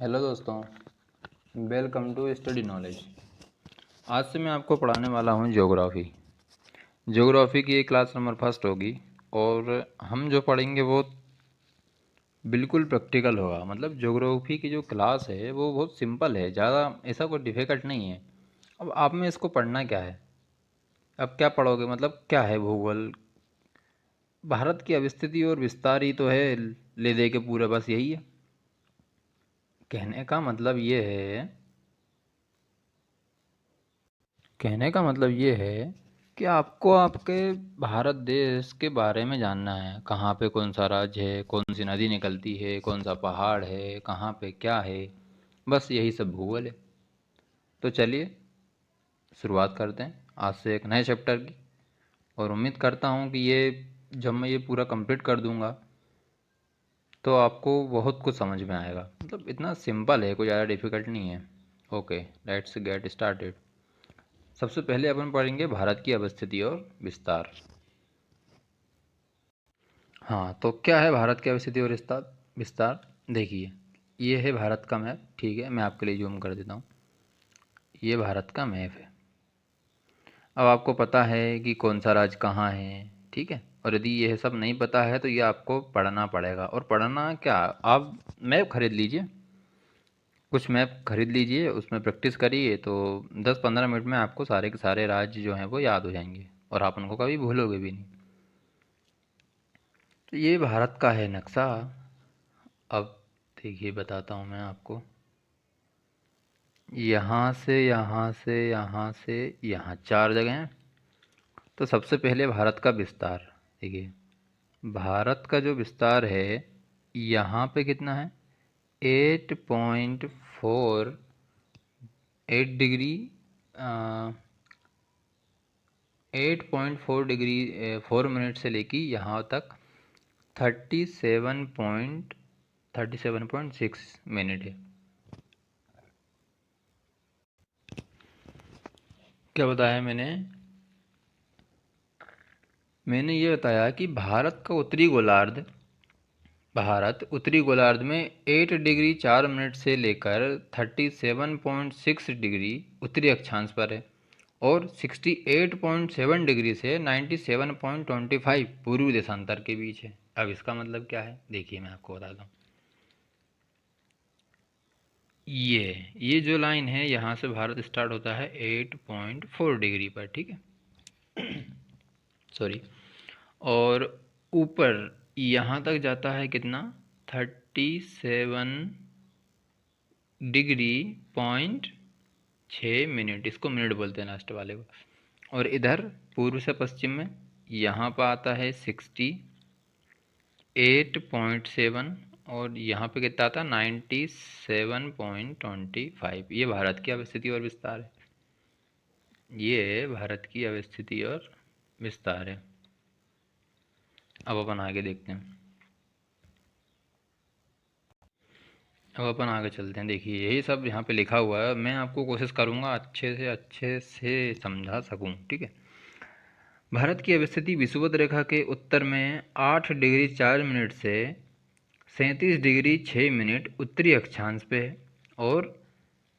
Hello दोस्तों, welcome to study knowledge. आज से मैं आपको पढ़ाने वाला हूँ ज्योग्राफ़ी। ज्योग्राफ़ी की ये क्लास नंबर फर्स्ट होगी और हम जो पढ़ेंगे वो बिल्कुल प्रैक्टिकल होगा। मतलब ज्योग्राफ़ी की जो क्लास है वो बहुत सिंपल है, ज़्यादा ऐसा कोई डिफ़िकल्ट नहीं है। अब आप में इसको पढ़ना क्या है? अब क्या पढ़ोगे? मतलब क्या है भूगोल, भारत की अवस्थिति और विस्तार ही तो है, ले दे के पूरा, बस यही है। कहने का मतलब ये है कहने का मतलब ये है कि आपको आपके भारत देश के बारे में जानना है। कहाँ पे कौन सा राज्य है, कौन सी नदी निकलती है, कौन सा पहाड़ है, कहाँ पे क्या है, बस यही सब भूगोल है। तो चलिए शुरुआत करते हैं आज से एक नए चैप्टर की। और उम्मीद करता हूँ कि ये जब मैं ये पूरा कंप्लीट कर दूँगा तो आपको बहुत कुछ समझ में आएगा। मतलब इतना सिंपल है, कोई ज़्यादा डिफ़िकल्ट नहीं है। Okay, let's get started. सबसे पहले अपन पढ़ेंगे भारत की अवस्थिति और विस्तार। हाँ, तो क्या है भारत की अवस्थिति और विस्तार विस्तार देखिए, ये है भारत का मैप। ठीक है, मैं आपके लिए जूम कर देता हूँ। ये भारत का मैप है। अब आपको पता है कि कौन सा राज्य कहाँ है, ठीक है। और यदि यह सब नहीं पता है तो ये आपको पढ़ना पड़ेगा। और पढ़ना क्या, आप मैप खरीद लीजिए, कुछ मैप खरीद लीजिए, उसमें प्रैक्टिस करिए तो 10-15 मिनट में आपको सारे के सारे राज्य जो हैं वो याद हो जाएंगे और आप उनको कभी भूलोगे भी नहीं। तो ये भारत का है नक्शा। अब देखिए, बताता हूँ मैं आपको। यहाँ से यहाँ से यहाँ से यहाँ 4 जगह हैं। तो सबसे पहले भारत का विस्तार देखिए। भारत का जो विस्तार है, यहाँ पे कितना है? 8.48 डिग्री 8.4 डिग्री 4 मिनट से लेके यहाँ तक 37.6 मिनट है। क्या बताया मैंने ये बताया कि भारत उत्तरी गोलार्ध में 8 डिग्री 4 मिनट से लेकर 37.6 डिग्री उत्तरी अक्षांश पर है और 68.7 डिग्री से 97.25 पूर्वी देशांतर के बीच है। अब इसका मतलब क्या है, देखिए मैं आपको बताता हूँ। ये जो लाइन है, यहाँ से भारत स्टार्ट होता है 8.4 डिग्री पर, ठीक है। सॉरी। और ऊपर यहाँ तक जाता है कितना? 37 डिग्री 6 मिनट, इसको मिनट बोलते हैं लास्ट वाले को। और इधर पूर्व से पश्चिम में यहाँ पर आता है 68.7 और यहाँ पे कितना आता है? 97.25। ये भारत की अवस्थिति और विस्तार है। ये भारत की अवस्थिति और विस्तार है। अब अपन आगे देखते हैं। अब अपन आगे चलते हैं। देखिए, यही सब यहाँ पे लिखा हुआ है। मैं आपको कोशिश करूँगा अच्छे से समझा सकूँ, ठीक है। भारत की अवस्थिति विषुवत रेखा के उत्तर में 8 डिग्री 4 मिनट से 37 डिग्री 6 मिनट उत्तरी अक्षांश पे है और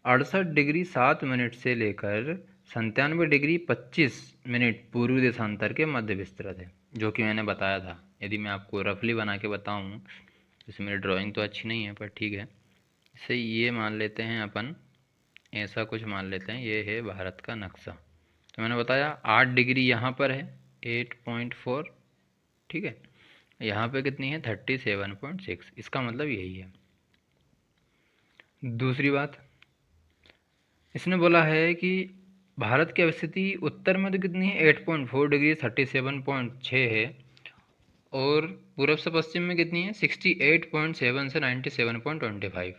68 डिग्री 7 मिनट से लेकर 97 डिग्री 25 मिनट पूर्वी देशांतर के मध्य विस्तृत है, जो कि मैंने बताया था। यदि मैं आपको रफली बना के बताऊँ, जैसे मेरी ड्राइंग तो अच्छी नहीं है पर ठीक है, इसे ये मान लेते हैं अपन, ऐसा कुछ मान लेते हैं। ये है भारत का नक्शा। तो मैंने बताया 8 डिग्री यहाँ पर है, 8.4, ठीक है। यहाँ पे कितनी है? 37.6। इसका मतलब यही है। दूसरी बात, इसने बोला है कि भारत की अवस्थिति उत्तर में तो कितनी है? 8.4 डिग्री 37.6 है और पूर्व से पश्चिम में कितनी है? 68.7 से 97.25।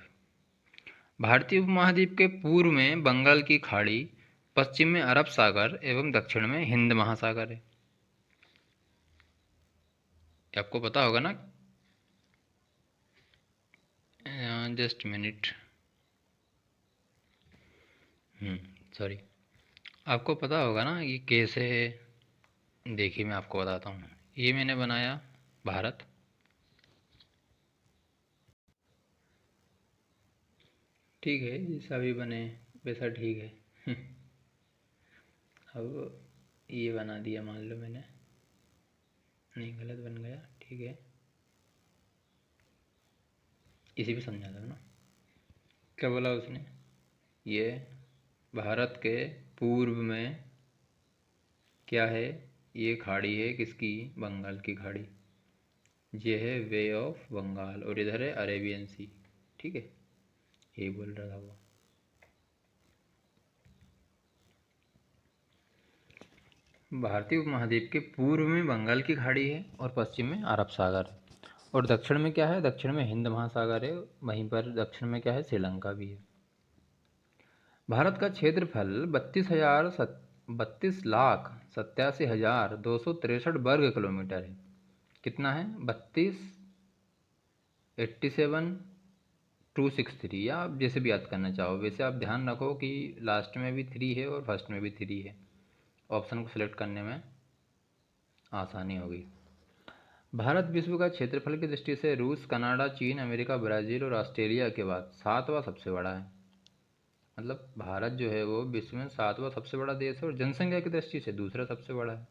भारतीय उपमहाद्वीप के पूर्व में बंगाल की खाड़ी, पश्चिम में अरब सागर एवं दक्षिण में हिंद महासागर है। ये आपको पता होगा ना? Just minute. सॉरी। आपको पता होगा ना ये कैसे है? देखिए मैं आपको बताता हूँ। ये मैंने बनाया भारत, ठीक है, जैसा भी बने वैसा ठीक है। अब ये बना दिया मान लो मैंने, नहीं गलत बन गया, ठीक है, इसी पे समझा दो ना। क्या बोला उसने, ये भारत के पूर्व में क्या है, ये खाड़ी है किसकी, बंगाल की खाड़ी, ये है वे ऑफ बंगाल, और इधर है अरेबियन सी, ठीक है, यही बोल रहा था वो। भारतीय उपमहाद्वीप के पूर्व में बंगाल की खाड़ी है और पश्चिम में अरब सागर है, और दक्षिण में क्या है, दक्षिण में हिंद महासागर है, वहीं पर दक्षिण में क्या है, श्रीलंका भी है। भारत का क्षेत्रफल 32,87,263 है। कितना है, 32,87,263, या आप जैसे भी याद करना चाहो। वैसे आप ध्यान रखो कि लास्ट में भी 3 है और फर्स्ट में भी 3 है, ऑप्शन को सिलेक्ट करने में आसानी होगी। भारत विश्व का क्षेत्रफल की दृष्टि से रूस, कनाडा, चीन, अमेरिका, ब्राज़ील और ऑस्ट्रेलिया के बाद 7वां सबसे बड़ा है। मतलब भारत जो है वो विश्व में 7वां सबसे बड़ा देश है, और जनसंख्या की दृष्टि से दूसरा सबसे बड़ा है।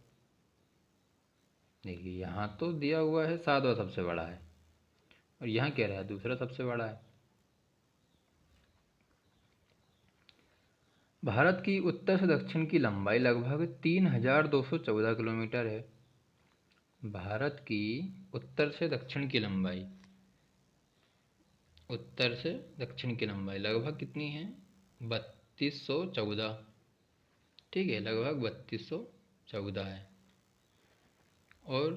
देखिए यहाँ तो दिया हुआ है 7वां सबसे बड़ा है, और यहाँ कह रहा है दूसरा सबसे बड़ा है। भारत की उत्तर से दक्षिण की लंबाई लगभग 3,214 किलोमीटर है। भारत की उत्तर से दक्षिण की लंबाई, उत्तर से दक्षिण की लंबाई लगभग कितनी है, 3214, ठीक है, लगभग 3214 है। और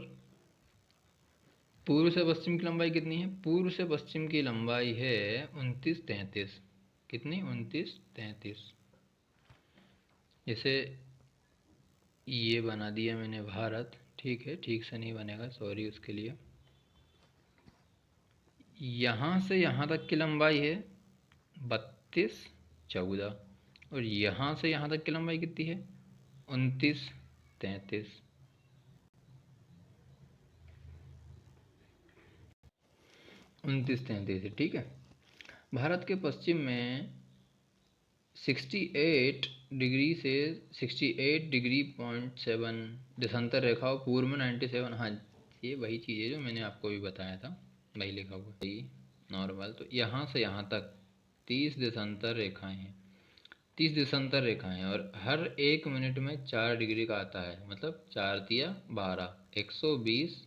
पूर्व से पश्चिम की लंबाई कितनी है, पूर्व से पश्चिम की लंबाई है 2933, कितनी, 2933। जैसे ये बना दिया मैंने भारत, ठीक है, ठीक से नहीं बनेगा, सॉरी उसके लिए। यहाँ से यहाँ तक की लंबाई है 3214, और यहाँ से यहाँ तक की लंबाई कितनी है, 2933। 2933 है, ठीक है। भारत के पश्चिम में 68 डिग्री से 68 डिग्री पॉइंट 7 देशांतर रेखा, और पूर्व में 97, हाँ ये वही चीज़ है जो मैंने आपको भी बताया था, वही लिखा हुआ है नॉर्मल। तो यहाँ से यहाँ तक 30 देशांतर रेखाएं हैं, 30 देशांतर रेखाएं हैं, और हर 1 मिनट में 4 डिग्री का आता है, मतलब 4 तिया 12, 120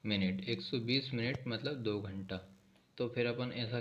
मिनट, 120 मिनट मतलब 2 घंटा। तो फिर अपन ऐसा